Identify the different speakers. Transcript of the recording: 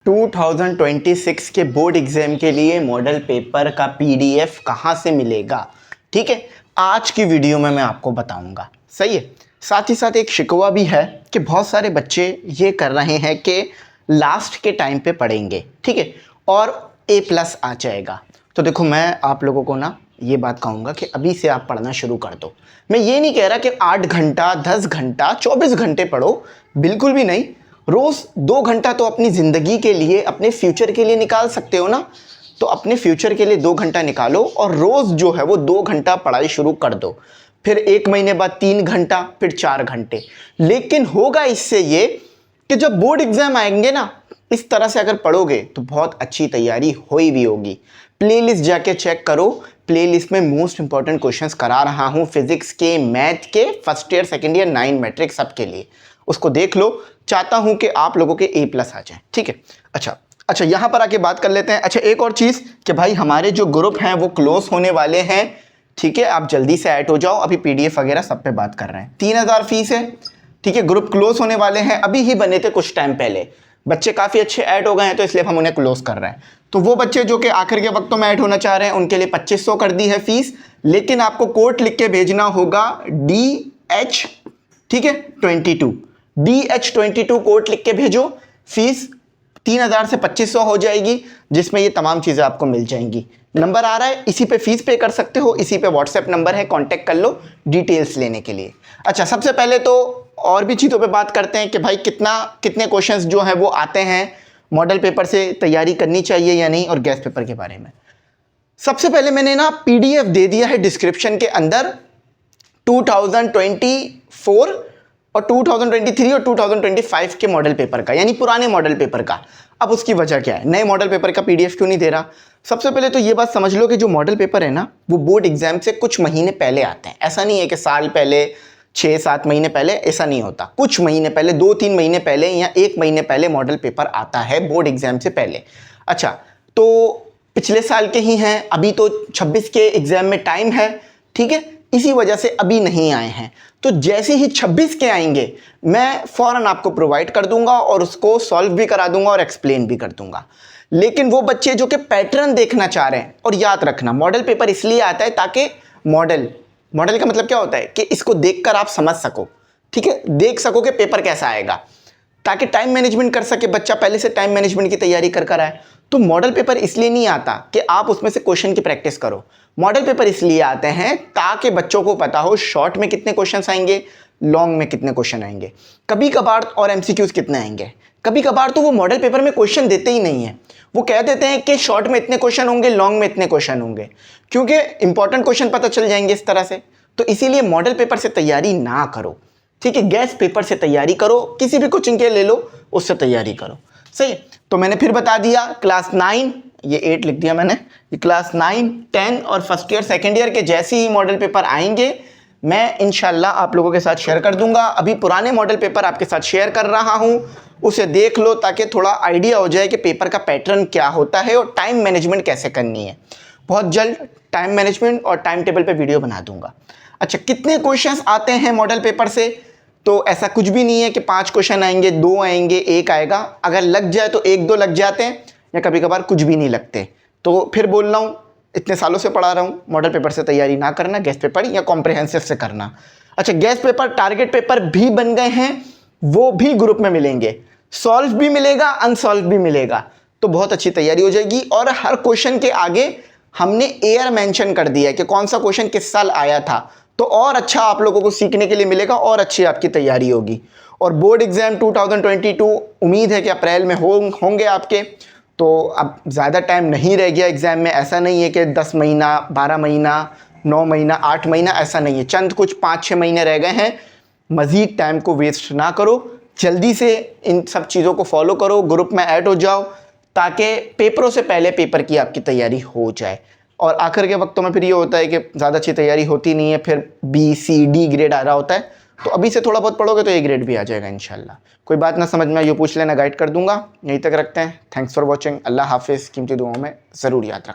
Speaker 1: 2026 के board exam के लिए मॉडल पेपर का पीडीएफ कहाँ से मिलेगा। ठीक है, आज की वीडियो में मैं आपको बताऊंगा। सही है। साथ ही साथ एक शिकवा भी है कि बहुत सारे बच्चे ये कर रहे हैं कि लास्ट के टाइम पे पढ़ेंगे, ठीक है, और A+ आ जाएगा। तो देखो, मैं आप लोगों को ना ये बात कहूँगा कि अभी से आप पढ़ना शुरू कर दो। मैं ये नहीं कह रहा कि 8 घंटा 10 घंटा 24 घंटे पढ़ो, बिल्कुल भी नहीं। रोज़ 2 घंटा तो अपनी ज़िंदगी के लिए, अपने फ्यूचर के लिए निकाल सकते हो ना। तो अपने फ्यूचर के लिए 2 घंटा निकालो और रोज़ जो है वो 2 घंटा पढ़ाई शुरू कर दो। फिर 1 महीने बाद 3 घंटा, फिर 4 घंटे। लेकिन होगा इससे ये कि जब बोर्ड एग्जाम आएंगे ना, इस तरह से अगर पढ़ोगे तो बहुत अच्छी तैयारी हुई भी होगी। प्लेलिस्ट जाके चेक करो, प्लेलिस्ट में मोस्ट इंपॉर्टेंट क्वेश्चंस करा रहा हूँ फिजिक्स के, मैथ के, first year, second year, 9 matric सबके लिए। उसको देख लो। चाहता हूं कि आप लोगों के A+ आ जाए। ठीक है। अच्छा, यहां पर आके बात कर लेते हैं। अच्छा, एक और चीज कि भाई हमारे जो ग्रुप हैं वो क्लोज होने वाले हैं। ठीक है, आप जल्दी से ऐड हो जाओ। अभी PDF वगैरह सब पे बात कर रहे हैं। 3000 फीस है। ठीक है, ग्रुप क्लोज होने वाले हैं। अभी ही बने थे कुछ टाइम पहले, बच्चे काफी अच्छे ऐड हो गए हैं, तो इसलिए हम उन्हें क्लोज कर रहे हैं। तो वो बच्चे जो कि आखिर के वक्तों में ऐड होना चाह रहे हैं, उनके लिए 2500 कर दी है फीस। लेकिन आपको कोड लिख के भेजना होगा DH, ठीक है, 22 DH22 कोड लिख के भेजो। फीस 3000 से 2500 हो जाएगी, जिसमें ये तमाम चीज़ें आपको मिल जाएंगी। नंबर आ रहा है, इसी पे फीस पे कर सकते हो। इसी पे WhatsApp नंबर है, कांटेक्ट कर लो डिटेल्स लेने के लिए। अच्छा, सबसे पहले तो और भी चीज़ों पे बात करते हैं कि भाई कितने क्वेश्चंस जो हैं वो आते हैं, मॉडल पेपर से तैयारी करनी चाहिए या नहीं, और गैस पेपर के बारे में। सबसे पहले मैंने ना PDF दे दिया है डिस्क्रिप्शन के अंदर 2024 और 2023 और 2025 के मॉडल पेपर का, यानी पुराने मॉडल पेपर का। अब उसकी वजह क्या है, नए मॉडल पेपर का PDF क्यों नहीं दे रहा। सबसे पहले तो ये बात समझ लो कि जो मॉडल पेपर है ना, वो बोर्ड एग्जाम से कुछ महीने पहले आते हैं। ऐसा नहीं है कि साल पहले, 6-7 महीने पहले, ऐसा नहीं होता। कुछ महीने पहले, 2-3 महीने पहले या 1 महीने पहले मॉडल पेपर आता है बोर्ड एग्जाम से पहले। अच्छा, तो पिछले साल के ही हैं, अभी तो 26 के एग्जाम में टाइम है। ठीक है, इसी वजह से अभी नहीं आए हैं। तो जैसे ही 26 के आएंगे, मैं फौरन आपको प्रोवाइड कर दूंगा और उसको सॉल्व भी करा दूंगा और एक्सप्लेन भी कर दूंगा। लेकिन वो बच्चे जो कि पैटर्न देखना चाह रहे हैं, और याद रखना मॉडल पेपर इसलिए आता है ताकि मॉडल का मतलब क्या होता है कि इसको देखकर आप समझ सको। ठीक है, देख सको कि पेपर कैसा आएगा, ताकि टाइम मैनेजमेंट कर सके बच्चा, पहले से टाइम मैनेजमेंट की तैयारी कर आए। तो मॉडल पेपर इसलिए नहीं आता कि आप उसमें से क्वेश्चन की प्रैक्टिस करो। मॉडल पेपर इसलिए आते हैं ताकि बच्चों को पता हो शॉर्ट में कितने क्वेश्चंस आएंगे, लॉन्ग में कितने क्वेश्चन आएंगे, कभी कभार और MCQs कितने आएंगे। कभी कभार तो वो मॉडल पेपर में क्वेश्चन देते ही नहीं है, वो कह देते हैं कि शॉर्ट में इतने क्वेश्चन होंगे, लॉन्ग में इतने क्वेश्चन होंगे, क्योंकि इंपॉर्टेंट क्वेश्चन पता चल जाएंगे इस तरह से। तो इसीलिए मॉडल पेपर से तैयारी ना करो। ठीक है, गैस पेपर से तैयारी करो, किसी भी कोचिंग के ले लो, उससे तैयारी करो। सही। तो मैंने फिर बता दिया, क्लास 9, ये 8 लिख दिया मैंने, ये क्लास 9, 10 और फर्स्ट ईयर, सेकंड ईयर के जैसे ही मॉडल पेपर आएंगे, मैं इंशाल्लाह आप लोगों के साथ शेयर कर दूंगा। अभी पुराने मॉडल पेपर आपके साथ शेयर कर रहा हूं, उसे देख लो ताकि थोड़ा आइडिया हो जाए कि पेपर का पैटर्न क्या होता है और टाइम मैनेजमेंट कैसे करनी है। बहुत जल्द टाइम मैनेजमेंट और टाइम टेबल पर वीडियो बना दूंगा। अच्छा, कितने क्वेश्चंस आते हैं मॉडल पेपर से, तो ऐसा कुछ भी नहीं है कि 5 क्वेश्चन आएंगे, 2 आएंगे, 1 आएगा। अगर लग जाए तो 1-2 लग जाते हैं, या कभी कभार कुछ भी नहीं लगते। तो फिर बोल रहा हूँ, इतने सालों से पढ़ा रहा हूँ, मॉडल पेपर से तैयारी ना करना, गैस पेपर या कॉम्प्रिहेंसिव से करना। अच्छा, गैस पेपर टारगेट पेपर भी बन गए हैं, वो भी ग्रुप में मिलेंगे। सॉल्व भी मिलेगा, अनसॉल्व भी मिलेगा। तो बहुत अच्छी तैयारी हो जाएगी। और हर क्वेश्चन के आगे हमने ईयर मेंशन कर दिया है कि कौन सा क्वेश्चन किस साल आया था। तो और अच्छा आप लोगों को सीखने के लिए मिलेगा और अच्छी आपकी तैयारी होगी। और बोर्ड एग्जाम 2022 उम्मीद है कि अप्रैल में होंगे आपके। तो अब ज़्यादा टाइम नहीं रह गया एग्ज़ाम में। ऐसा नहीं है कि 10 महीना, 12 महीना, 9 महीना, 8 महीना, ऐसा नहीं है। चंद कुछ 5-6 महीने रह गए हैं। मज़ीद टाइम को वेस्ट ना करो, जल्दी से इन सब चीज़ों को फॉलो करो, ग्रुप में ऐड हो जाओ, ताकि पेपरों से पहले पेपर की आपकी तैयारी हो जाए। और आखिर के वक्तों में फिर ये होता है कि ज़्यादा अच्छी तैयारी होती नहीं है, फिर B-C-D ग्रेड आ रहा होता है। तो अभी से थोड़ा बहुत पढ़ोगे तो A ग्रेड भी आ जाएगा इंशाल्लाह। कोई बात ना समझ में आए, ये पूछ लेना, गाइड कर दूंगा। यहीं तक रखते हैं। Thanks for watching. अल्लाह हाफिज़। कीमती दुआओं में ज़रूर याद रखना।